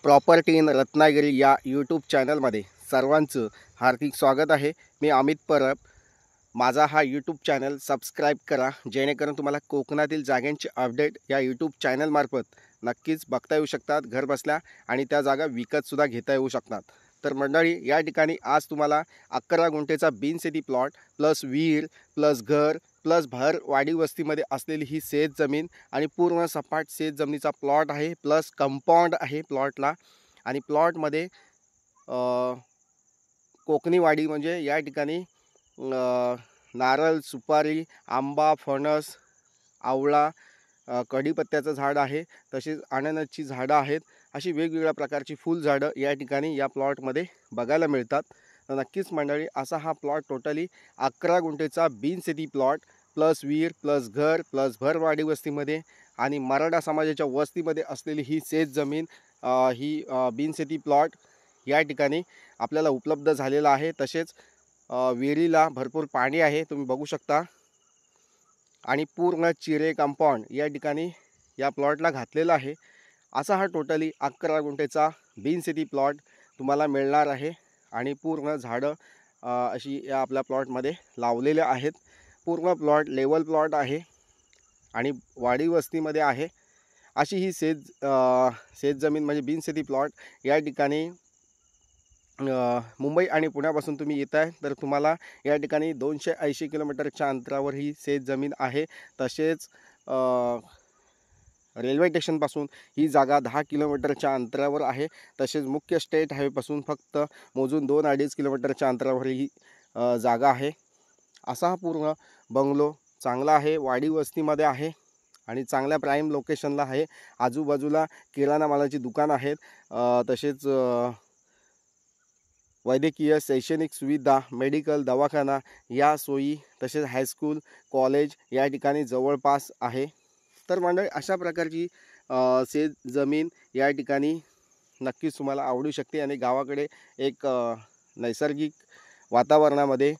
Property in Ratnagiri या YouTube चॅनलमध्ये सर्वांचं हार्दिक स्वागत आहे। मी अमित परब। माझा हा यूट्यूब चॅनल सबस्क्राईब करा, जेणेकरून तुम्हाला कोकणातील जागांचे अपडेट या यूट्यूब चॅनलमार्फत नक्कीच बघता येऊ शकतात घर बसल्या, आणि त्या जागा विकतसुद्धा घेता येऊ शकतात। तर मंडळी, या ठिकाणी आज तुम्हाला 11 गुंठेचा बिनशेती प्लॉट प्लस विहीर प्लस घर प्लस भर वाडी वस्तीमध्ये असलेली ही शेत जमीन आणि पूर्ण सपाट शेत जमिनीचा प्लॉट आहे, प्लस कंपाऊंड आहे प्लॉटला। आणि प्लॉटमध्ये कोकणी वाडी म्हणजे या ठिकाणी नारळ, सुपारी, आंबा, फणस, आवळा, कढीपत्त्याचं झाड आहे, तसेच अननसची झाडं आहेत। अशी वेगवेगळ्या प्रकारची फुलझाडं या ठिकाणी या प्लॉटमध्ये बघायला मिळतात। तर नक्कीच मंडळी, असा हा प्लॉट टोटली 11 गुंठेचा बिनशेती प्लॉट प्लस विहीर प्लस घर प्लस भरवाडी वस्तीमध्ये आणि मराठा समाजाच्या वस्तीमध्ये असलेली ही शेत जमीन, ही बिनशेती प्लॉट या ठिकाणी आपल्याला उपलब्ध झालेला आहे। तसेच विहिरीला भरपूर पाणी आहे, तुम्ही बघू शकता, आणि पूर्ण चिरे कंपाऊंड या ठिकाणी या प्लॉटला घातलेला आहे। असा हा टोटली 11 गुंठेचा बिनशेती प्लॉट तुम्हाला मिळणार आहे। आणि पूर्ण झाडं अशी या आपल्या प्लॉटमध्ये लावलेले आहेत। पूर्ण प्लॉट लेवल प्लॉट आहे आणि वाडी वस्तीमध्ये आहे। अशी ही शेत जमीन म्हणजे बिनशेती प्लॉट या ठिकाणी मुंबई आणि पुण्यापासून तुम्ही येत आहे तर तुम्हाला या ठिकाणी 280 किलोमीटरच्या अंतरावर ही शेत जमीन आहे। तसेच रेल्वे स्टेशनपासून ही जागा 10 किलोमीटरच्या अंतरावर आहे। तसेच मुख्य स्टेट हायवेपासून फक्त मोजून 2-2.5 किलोमीटरच्या अंतरावर ही जागा आहे। असा हा पूर्ण बंगलो चांगला आहे, वाडी वस्तीमध्ये आहे आणि चांगल्या प्राईम लोकेशनला आहे। आजूबाजूला किराणा मालाची दुकान आहेत, तसेच वैद्यकीय शैक्षणिक सुविधा, मेडिकल, दवाखाना या सोयी, तसेच हायस्कूल, कॉलेज या ठिकाणी जवळपास आहे। तर मंडळी, अशा प्रकारची शेत जमीन या ठिकाणी नक्कीच तुम्हाला आवडू शकते आणि गावाकडे एक नैसर्गिक वातावरणामध्ये,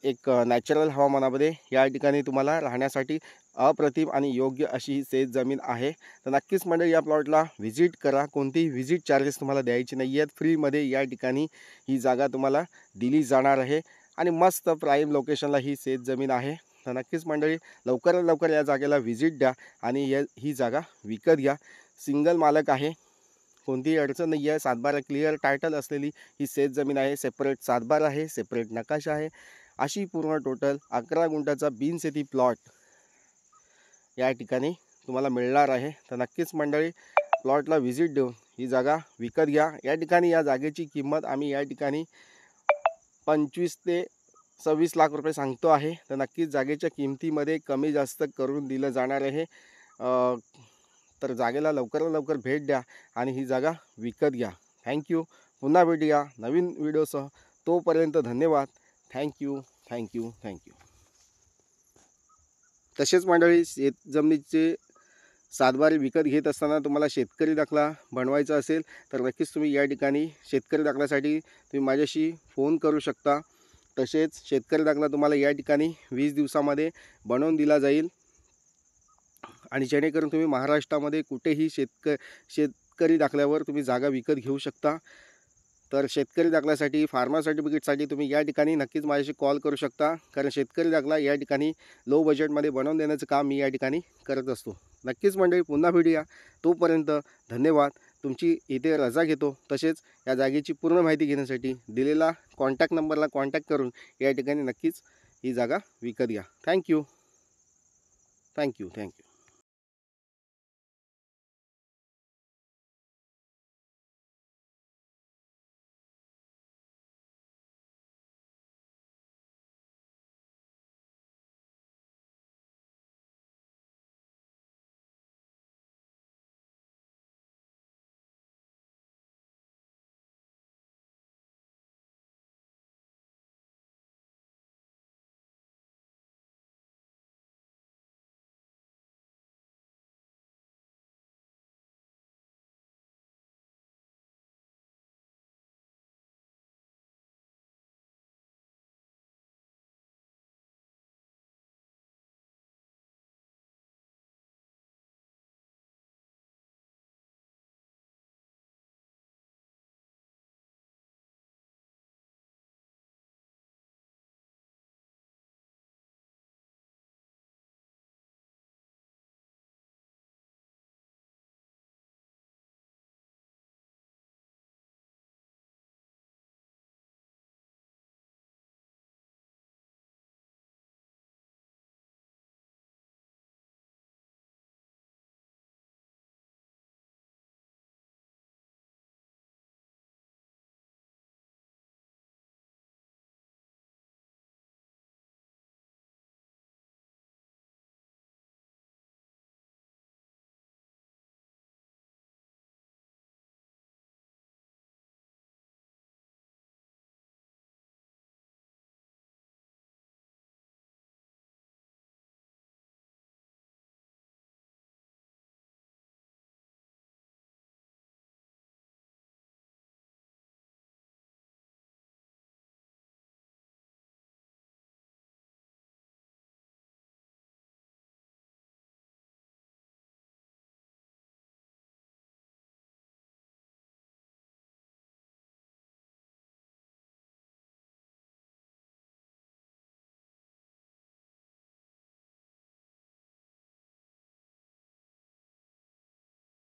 एक नॅचरल हवामानामध्ये या ठिकाणी तुम्हाला राहण्यासाठी अप्रतिम आणि योग्य अशी ही शेत जमीन आहे। तर नक्कीच मंडळी, या प्लॉटला व्हिजिट करा। कोणतीही व्हिजिट चार्जेस तुम्हाला द्यायचे नाही आहेत, फ्रीमध्ये या ठिकाणी ही जागा तुम्हाला दिली जाणार आहे आणि मस्त प्राईम लोकेशनला ही शेत जमीन आहे। तर नक्कीच मंडळी, लवकरात लवकर या जागेला व्हिजिट द्या आणि ही जागा विकत घ्या। सिंगल मालक आहे, कोणतीही अडचण नाही आहे। 7/12 क्लिअर टायटल असलेली ही शेत जमीन आहे। सेपरेट 7/12 आहे, सेपरेट नकाशा आहे। अशी पूर्ण टोटल 11 गुंठ्याचा बिनशेती प्लॉट या ठिकाणी तुम्हाला मिळणार आहे। तर नक्कीच मंडळी, प्लॉटला व्हिजिट देऊन ही जागा विकत घ्या। या ठिकाणी या जागेची किंमत आम्ही या ठिकाणी 25 ते 26 लाख रुपये सांगतो आहे। तर नक्कीच जागेच्या किमतीमध्ये कमी जास्त करून दिलं जाणार आहे। तर जागेला लवकरात लवकर भेट द्या आणि ही जागा विकत घ्या। थँक्यू। पुन्हा भेटूया नवीन व्हिडिओसह। तोपर्यंत धन्यवाद। Thank you thank you thank you. तसेच मंडळी, शेत जमिनीचे 7/12 विकत घेत असताना तुम्हाला शेतकरी दाखला बनवायचा असेल तर नक्कीच तुम्ही या ठिकाणी शेतकरी दाखल्यासाठी तुम्ही माझ्याशी फोन करू शकता। तसेच शेतकरी दाखला तुम्हाला या ठिकाणी 20 दिवसामध्ये बनवून दिला जाईल आणि जेणेकरून तुम्ही महाराष्ट्रामध्ये कुठेही शेतकरी दाखल्यावर तुम्ही जागा विकत घेऊ शकता। तर शेतकरी दाखल्यासाठी, फार्मर सर्टिफिकेटसाठी तुम्ही या ठिकाणी नक्कीच माझ्याशी कॉल करू शकता, कारण शेतकरी दाखला या ठिकाणी लो बजेटमध्ये बनवून देण्याचं काम मी या ठिकाणी करत असतो। नक्कीच मंडळी, पुन्हा भेटूया। तोपर्यंत धन्यवाद। तुमची इथे रजा घेतो। तसेच या जागेची पूर्ण माहिती घेण्यासाठी दिलेला कॉन्टॅक्ट नंबरला कॉन्टॅक्ट करून या ठिकाणी नक्कीच ही जागा विकत घ्या। Thank you thank you thank you.